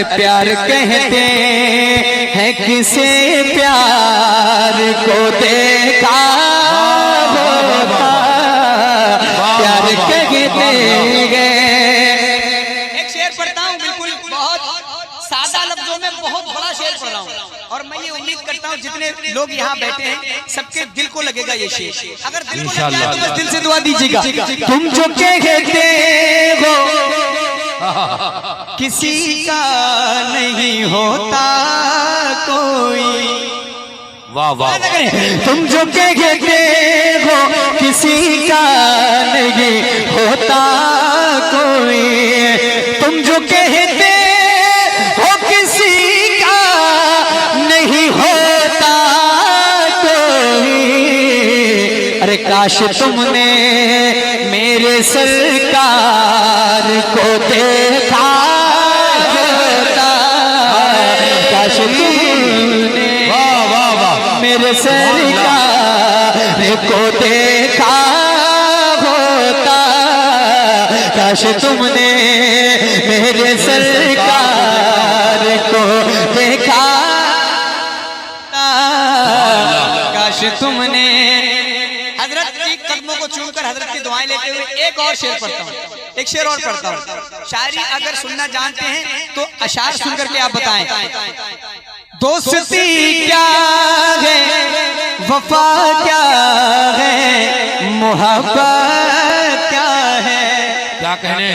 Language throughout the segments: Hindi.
प्यार कहते हैं किसे प्यार को देखा होता, प्यार कहते हैं। एक शेर पढ़ता हूँ, बिल्कुल बहुत सादा लफ्जों में बहुत बड़ा शेर पढ़ रहा हूँ, और मैं ये उम्मीद करता हूँ जितने लोग यहाँ बैठे हैं सबके दिल को लगेगा ये शेर। अगर दिल को लग जाए तो बस दिल से दुआ दीजिएगा। तुम जो कहते हो किसी का नहीं होता कोई, वाह वाह, तुम जो कहते हो किसी का नहीं होता कोई, तुम जो कहते हो किसी का नहीं होता कोई, अरे काश तुमने मेरे सरकार को देखा होता, काश तुमने मेरे सरकार को देखा होता, काश तुमने मेरे सरकार को देखा, काश तुमने। हजरत की कदमों को चूमकर हजरत की दुआएं लेते हुए एक और शेर पढ़ता हूँ, एक शेर और पढ़ता हूँ। शायरी अगर सुनना जानते हैं तो अशार सुनकर के आप बताएं। दोस्ती क्या है, वफा क्या है, मोहब्बत क्या है, क्या कहने।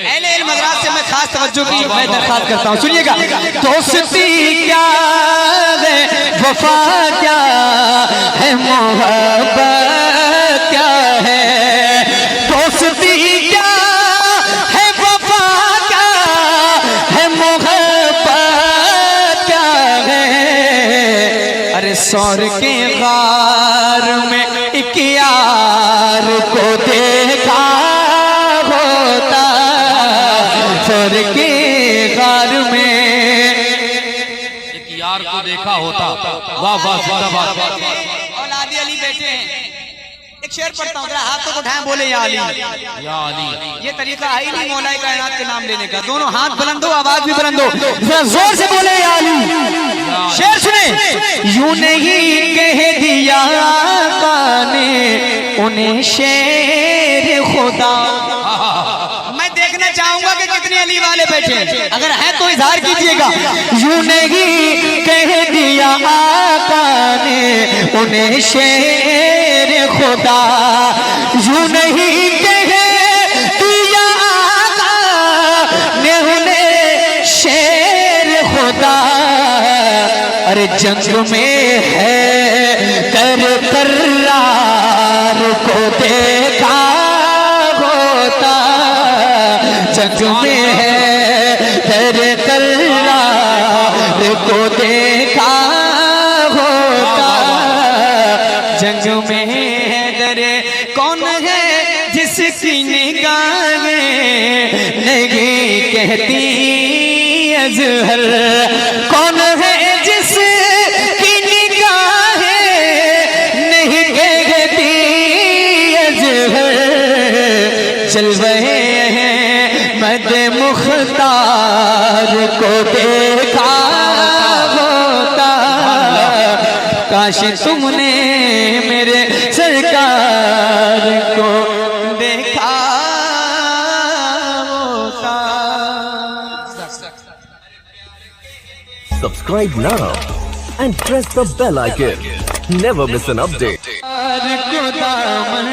अहले इल्म हज़रात से मैं खास तवज्जो की मैं दरख्वास्त करता हूँ, सुनिएगा। दोस्ती क्या है, वफा क्या है, मोहब्बत क्या है, दोस्ती क्या है, वफा क्या है, मोहब्बत क्या है। अरे सौर के गार में एक यार को देखा होता, सौर के गार में एक यार को देखा होता। वाह वाह, जिंदाबाद। औलाद अली बैठे हैं, एक शेर पढ़ता हूँ, जरा हाथ तो उठाएं, बोले या अली, या अली। ये तरीका है ही नहीं मौला कायनात के नाम लेने का। दोनों हाथ बुलंद हो, आवाज भी बुलंद हो, जरा जोर से बोले या अली। शेर सुने। यूं नहीं कह दिया आका ने उन्हें शेर खुदा। मैं देखना चाहूंगा कि कितने अली वाले बैठे हैं, अगर है तो इजहार कीजिएगा। यूं नहीं कह दिया आका ने उन्हें शेर खुदा, यूं नहीं कह दिया आका ने उन्हें शेर खुदा। अरे जंग में है कर कर्रार को देखा होता, जंग में है कर कर्रार को देखा होता, जंग में है दरे कौन है जिसकी निगाहें नहीं कहती अज़हर, कौन है जिसकी निगाहें नहीं कहती अज़हर। चल रहे हैं मद मुख्तार को देखा होता, काश तुमने मेरे सरकार को देखा होता। Subscribe now and press the bell icon. Never miss an update. को दामन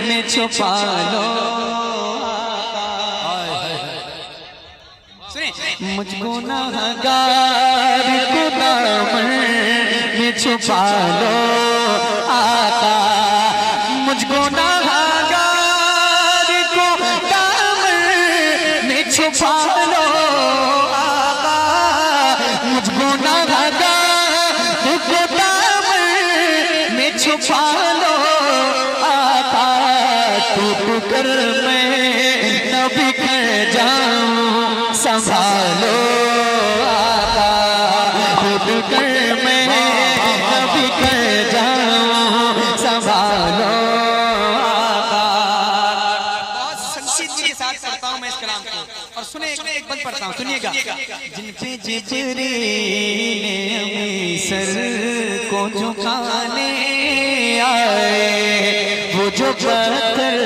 में छुपा लो, मुझको गुनाहगार को दामन में छुपा लो आका, मुझको गुनाहगार को दामन में छुपा लो आका, मुझको गुनाहगार को दामन में छुपा लो आका। टूट कर मैं न बिखर जाऊं संभालो आका, टूट कर मैं न बिखर जाऊं संभालो आका। बहुत संजीदगी के साथ करता हूँ मैं इस कलाम को, और सुने एक बंद पढ़ता पढ़ता हूँ, सुनिएगा। जिन पे जिब्रील ने सर को झुकाने आए, वो जो पत्थर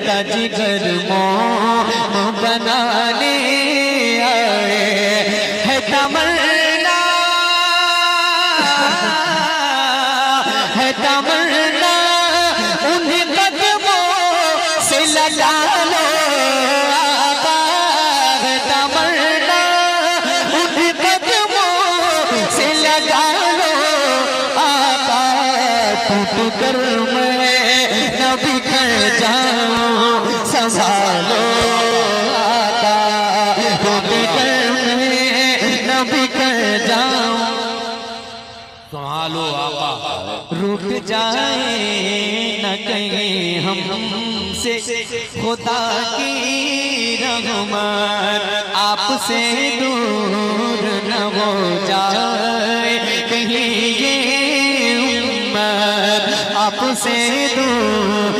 का जिगर मोम बनाने आए, है तमन्ना, है तमन्ना उन्हीं कदमों से लगा लो आका, है तमन्ना उन्हीं कदमों से लगा लो आका, टूट कर मैं न बिखर जाऊं संभालो आका, टूट कर मैं न बिखर जाऊं संभालो आका, रूठ जाए न कहीं हमसे खुदा की रहमत, आपसे दूर न हो जाए कहीं ये उम्मत, आपसे दूर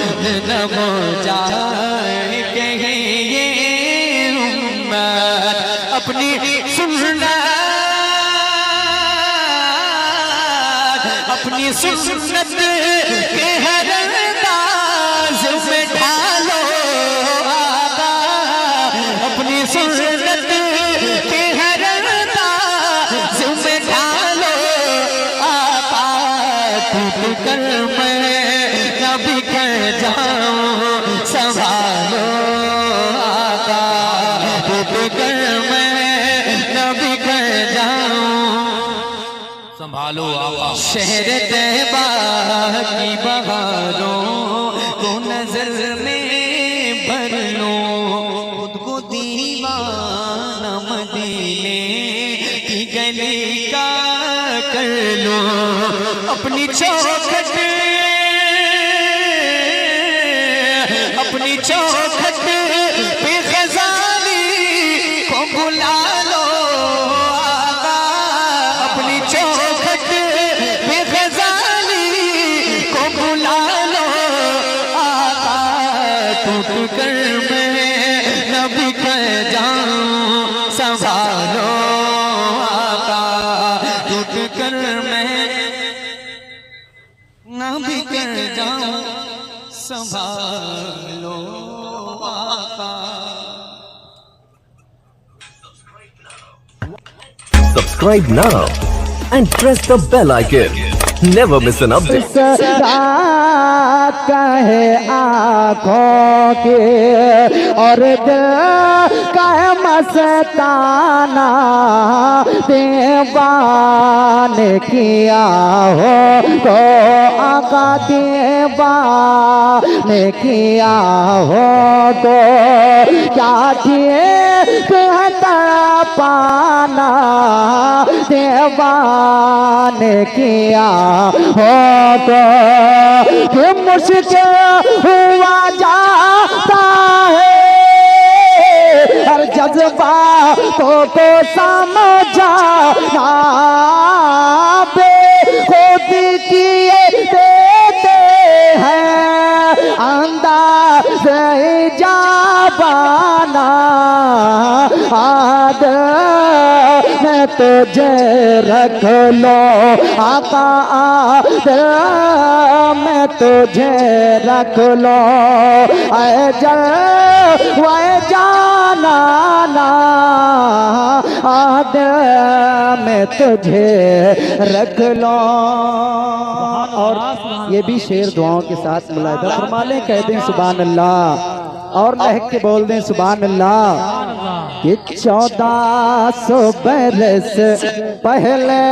न हो जाए कहीं ये उम्मत, अपनी सुनना अपनी सुन्नत के हर अंदाज में ढालो आका, अपनी सुन्नत के हर अंदाज में ढालो आका, टूट कर मैं न बिखर जाऊं संभालो आका, टूट कर मैं न बिखर जाऊं संभालो आका। शहर तैबा की बहारों को नजर में भर लो, खुद को दीवाना मदीने की गली का कर लो, अपनी चौखट अपनी चौखट पे खजानी को बुला लो आका, अपनी चौखट पे खजानी को बुला लो आका, टूट कर मैं न बिखर जाऊं संभालो आका, टूट कर मैं न बिखर जाऊं संभालो आका। Subscribe now and press the bell icon. Never miss an update. रात का है आँखों के और दिल का है मस्ताना, दीवाने किया हो तो आका, दीवाने किया हो तो क्या ठीक है तड़पाना, दीवाने किया हो तो कि मुश्किल हुआ जाता है हर जज्बा तो समझाना, बेखुद किए देते हैं अंदाज़ जाबाना, आद मैं तुझे रख लो आका, आद मैं तुझे रख लो, ऐ जल वै जाना ना, आद मैं तुझे रख लो। और ये भी शेर दुआओं के साथ मुलाहिदा फरमा लें, कह दें सुभान अल्लाह और महक के बोल दें सुभान अल्लाह। कि 1400 बरस पहले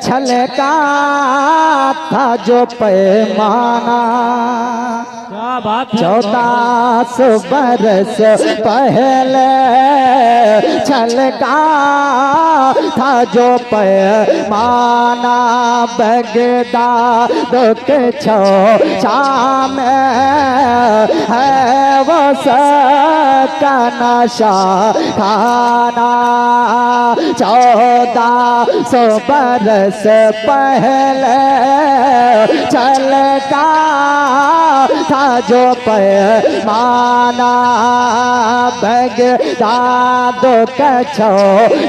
छलका था जो पैमाना, 1400 बरस पहले छलका था जो पैमाना, बगदाद के छाव में है वो सबका नशा खाना, 1400 बरस पहले छलका था जो पैमाना बगदाद के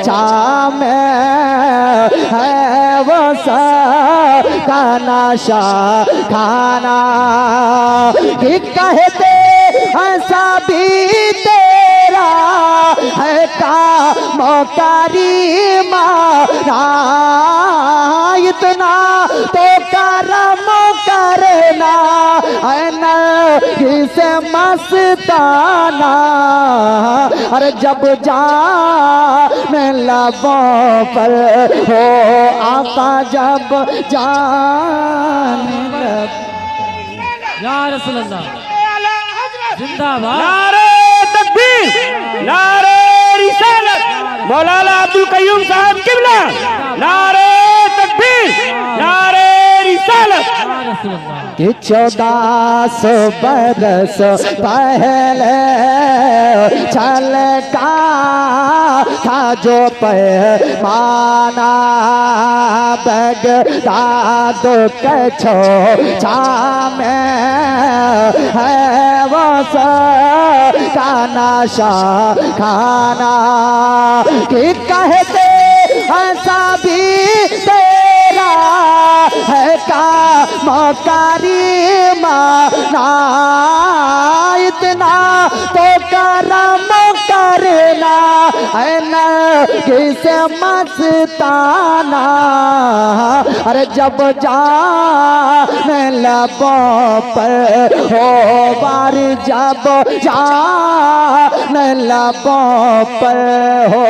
छाम है वो का नशा खाना कि कहते ऐसा भी तेरा है कामोकारी माना इतना तो करम करना किसे मस्ताना अरे जब जाने लबों पर हो आका जब जाने लब या रसूल अल्लाह जिंदाबाद। नारे तकबीर, नारे रिसालत, मौलाना अब्दुल कयूम साहब किबला। नारे तकबीर, नारे रिसालत। या रसूल अल्लाह कि 1400 बरस पहले चलता था जो पैमाना बगदाद के छाम है वो का नशा खाना कि कहते ऐसा भी तेरा है कामोकारी माना इतना तो करम करना है न किसे मस्ताना अरे जब जाने लबों पर हो बार जब जाने लबों पर हो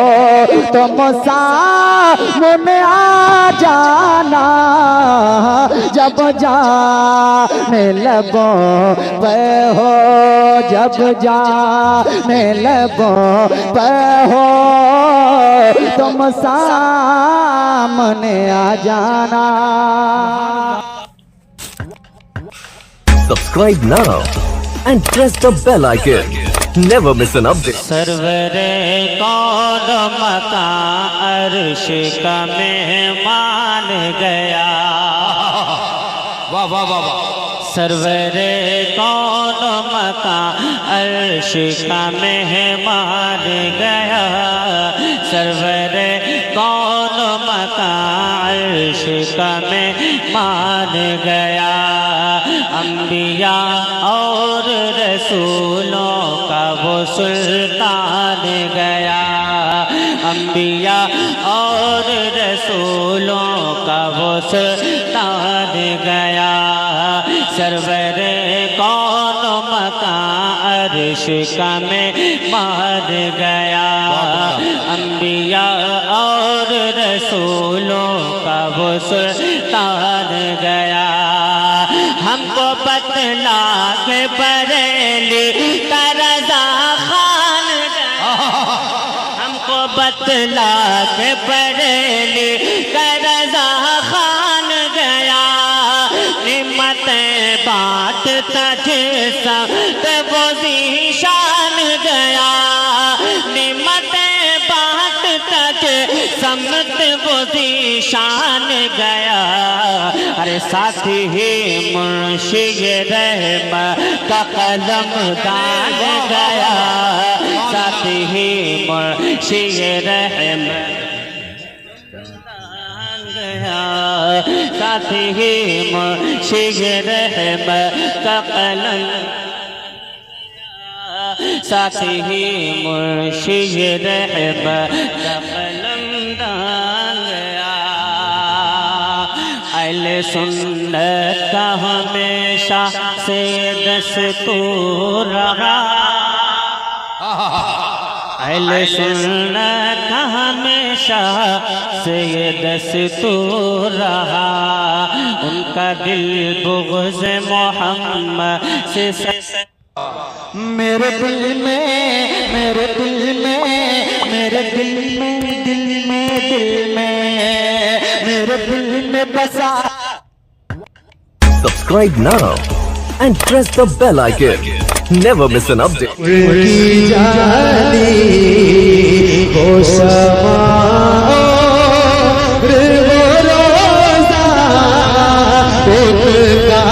तो मुसामुने आ जाना जब जाने लबों पर हो जब जाने लबों पर हो तुम सामने आ जाना। Subscribe now and press the bell icon. Never miss an update. Sarware कौन मकान अर्श का मेहमान गया। वाह वाह वाह वाह। सरवरे कौन मकान अर्श का मेहमान गया। सरवरे कौन मकान अर्श का मेहमान गया। अंबिया और रसूलों का वो सुल्तान गया। अंबिया और रसूलों का वो सुल्तान गया। सरवरे कौन मकान अर्श का मेहमान गया। अंबिया और रसूलों का वो सुल्तान गया। हमको बतला के बरेली का रज़ा खान गया। हमको बतला के बरेली का रज़ा खान गया। निमतें बांटता जैसा वो ज़ीशान गया। निमतें बांटता समत वो ज़ीशान गया। अरे साथी ही मुर्शिद रहमत का कलम दान गया। साथी ही मुर्शिद रहमत गया। साथी ही मुर्शिद रहमत का कलम। साथी ही मुर्शिद रहमत का कलम दान गया। अहले सुन्नत का हमेशा से दस्तूर रहा। अहले सुन्नत का हमेशा से ये दस्तूर रहा। उनका दिल बुग़्ज़ मोहम्मद से मेरे दिल में मेरे दिल में मेरे दिल में दिल में दिल में मेरे दिल में बसा। Subscribe now and press the bell icon. Never miss an update. की जानी वो समा वो रोज़ा उनका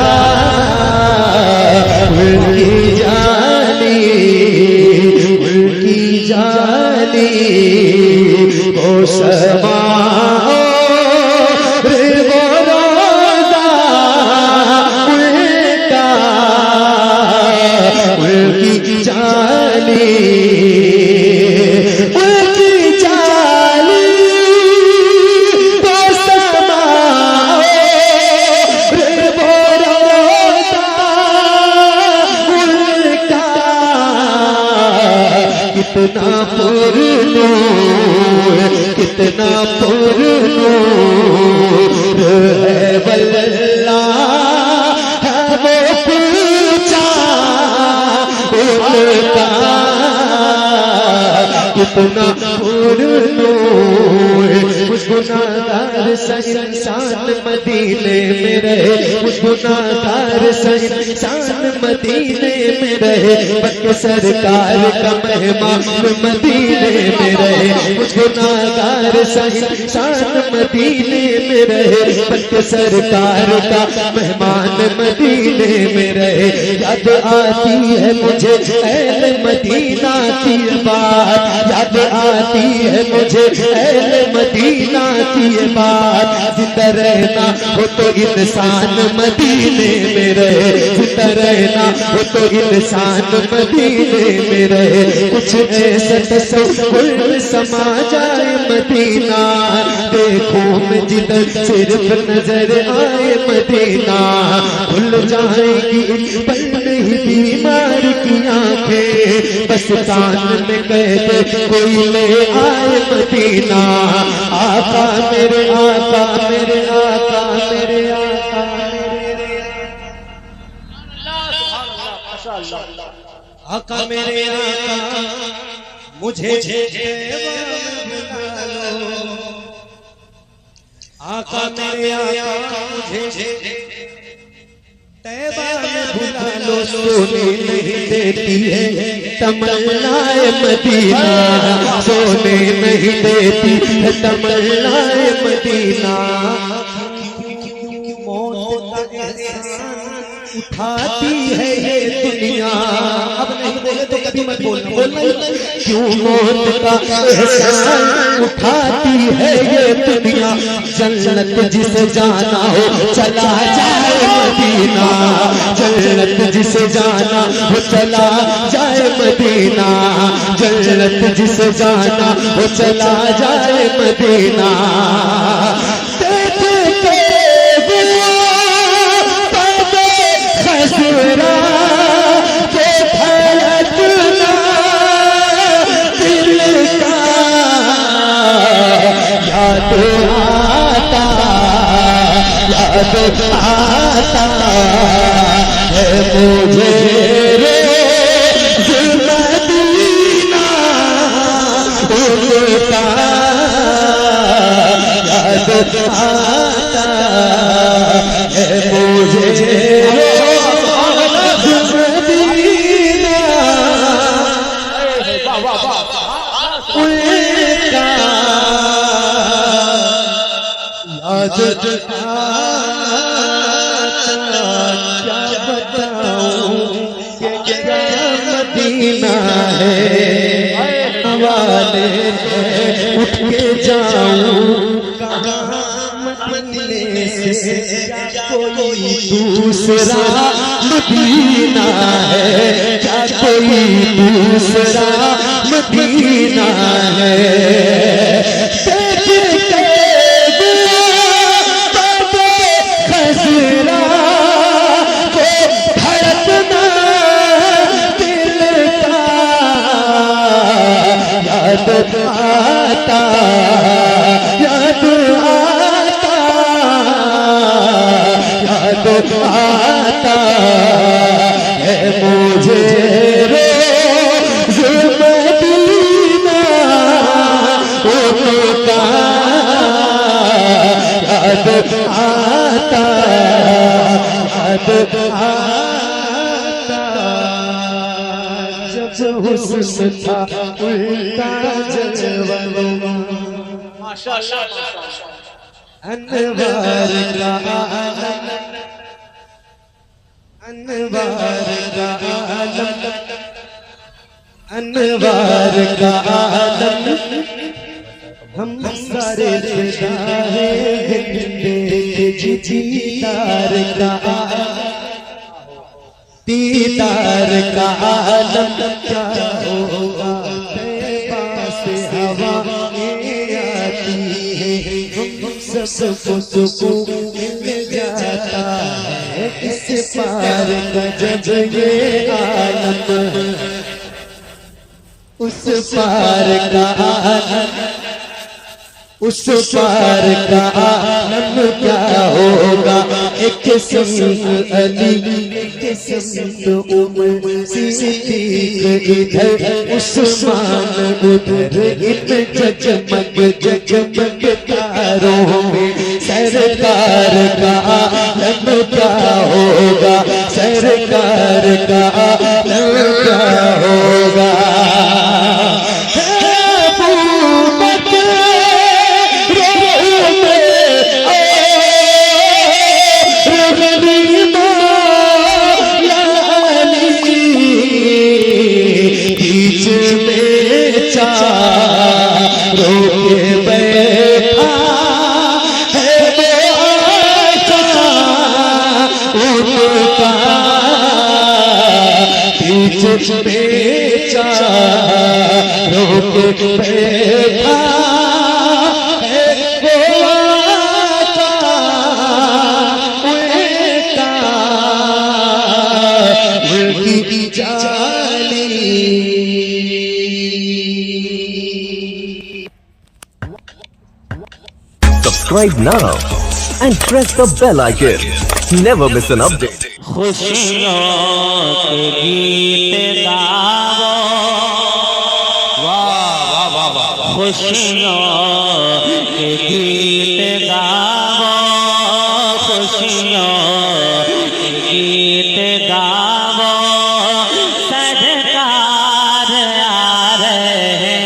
कितना पुरनूर, कितना पुरनूर है वल्लाह वो पूछा उनका, कितना पुरनूर। कुछ गुनाहगार सा इंसान मदीने में रहे, कुछ गुनाहगार सा इंसान मदीने में रहे, बल्कि सरकार का मेहमान मदीने में रहे। कुछ गुनाहगार सा इंसान मदीने में रहे, बल्कि सरकार का मेहमान मदीने में रहे। याद आती है मुझे अहले मदीना की बात, याद आती है मुझे अहले मदीना की बात। जिंदा रहना हो तो इंसान मदीने में रहे, जिंदा रहना हो तो इंसान मदीने में रहे। कुछ ऐसा तसव्वुर समा जाए मदीना, देखूं मैं जिधर सिर्फ नजर आए मदीना। खुल जाएगी पल नहीं बीमार की आंखें, बस कान में कह दे कोई ले आए मदीना। आका मेरे आका मेरे आका मेरे आका आका मेरे आका मुझे आका मेरे आका मुझे तैबा में बुला लो। सोने नहीं देती है तमन्नाए मदीना, सोने नहीं देती है तमन्नाए मदीना। मौत का एहसान उठाती है ये दुनिया, अब नहीं बोले तो कभी मत बोलना, क्यों मौत का एहसान उठाती है ये दुनिया। जन्नत जिसे जाना हो चला जाए मदीना, जन्नत जिसे जाना हो चला जाए मदीना, जन्नत जिसे जाना हो चला जाए मदीना। खसरा के धड़कना दिल का याद आता है मुझे रोज़ मदीना उनका याद आता है मुझे क्या बताऊं क्या मदीना है हवाले उठ के जाऊं कहाँ मदीने से कोई दूसरा मदीना है, क्या कोई दूसरा मदीना है। याद आता याद आता याद आता है मुझे रोज़ मदीना उनका याद आता याद आता। जब हुस्न था उल्टा जलवा अनवार का अनवार का आलम अनवार का आलम हम सारे दीदार का दीदार का आलम क्या होगा से हवा आती है हम सबको सुकून मिल जाता है इस पार का जब ये आलम उस पार का उस पार का आलम क्या होगा। एक संग अली एक संग उमर सिद्दीक इधर उस्मान उधर इन जगमग जगमग तारों में सरकार का आलम क्या होगा। सरकार का आलम क्या होगा। Subscribe now and press the bell icon. Never miss an update. खुशियों के गीत गाओ, वाह वाह वाह वाह। खुशियों के गीत गाओ, खुशियों के गीत गाओ, सरकार आ रहे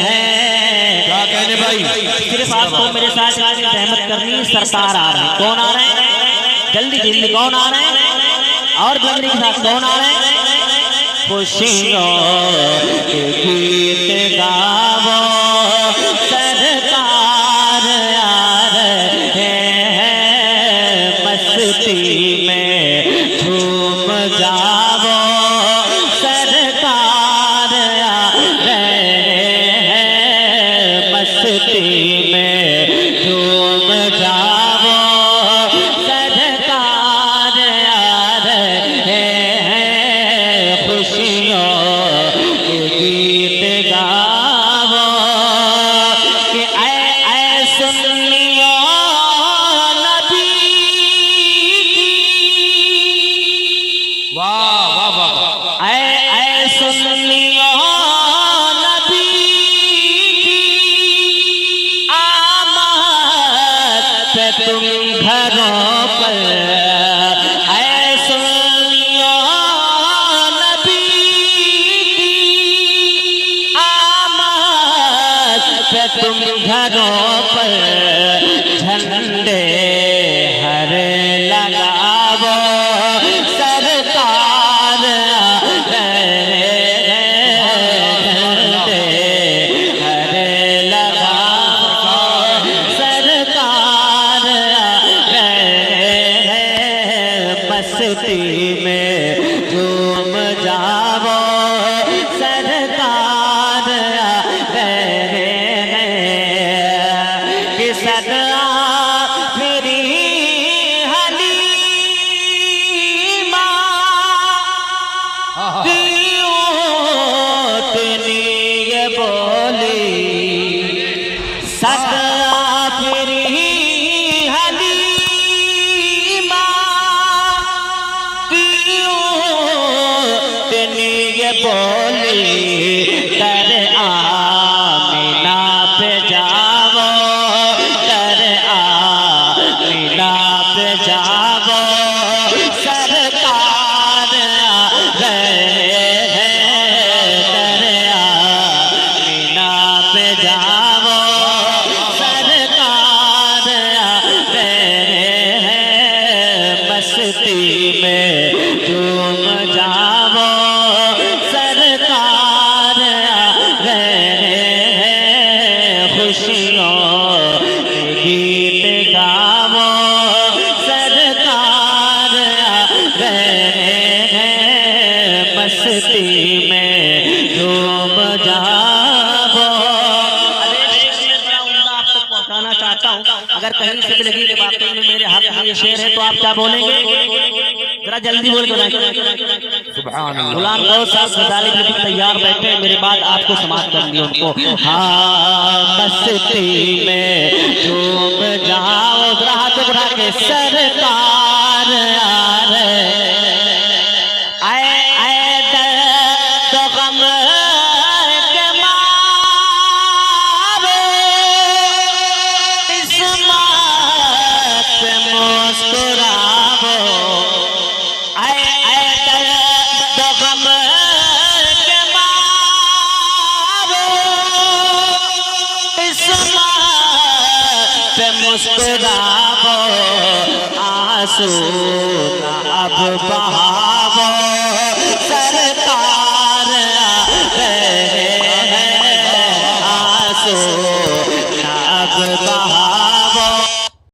हैं। क्या कहने भाई? सिर्फ आपको मेरे साथ रहमत करनी, सरकार आ रहे हैं। कौन आ रहे हैं? जल्दी जल्दी कौन आ रहे हैं? और बंदरी के साथ कौन आ रहे हैं? खुशियों के गीत गाओ, सरकार आ रहे हैं। मस्ती में झूम जाओ, सरकार आ रहे हैं। मस्ती में झूम जाओ, सरकार आ रहे हैं। खुशियों के गीत गाओ कि ऐ सुन्नियों नबी की, वाह वाह वाह वाह। ऐ सुन्नियों नबी की आमद पे तुम घरों पर। ऐ सुन्नियों नबी की आमद पे तुम घरों पर। झंडे हर लगाओ, सरकार आ रहे हैं। झंडे हर लगाओ, सरकार आ रहे हैं। मस्ती में झूम जाओ, सरकार आ रहे हैं। कि सदा मेरी हलीमा उतनी ये बोली, सदा मेरी हलीमा उतनी ये बोली। कर आमीना पे जाओ, कर आमीना पे जाओ, सरकार आ रहे हैं। कर आमीना पे जाओ, सरकार आ रहे हैं। मस्ती में झूम जाओ, सरकार आ रहे हैं। खुशियों के गीत गाओ, सरकार आ रहे हैं। मस्ती में झूम जाओ। पहुंचाना चाहता हूँ, अगर कहीं से भी लगी कि वाकई में मेरे हाथ में ये शेर है तो आप क्या बोलेंगे? जरा जल्दी बोल दो। सुभान अल्लाह। गुलाम गौस साहब गजाली बिल्कुल तैयार बैठे हैं, मेरे बाद आपको समाप्त करेंगे उनको। हाँ मस्ती में झूम जाओ, हाथ उठा के सरकार आ रहे आए आए दर्द गम के मारे इस मात पे मुस्कुराओ, आए आए दर्द गम के मारे इस मात पे मुस्कुराओ, आंसू ना अब बहावो, सर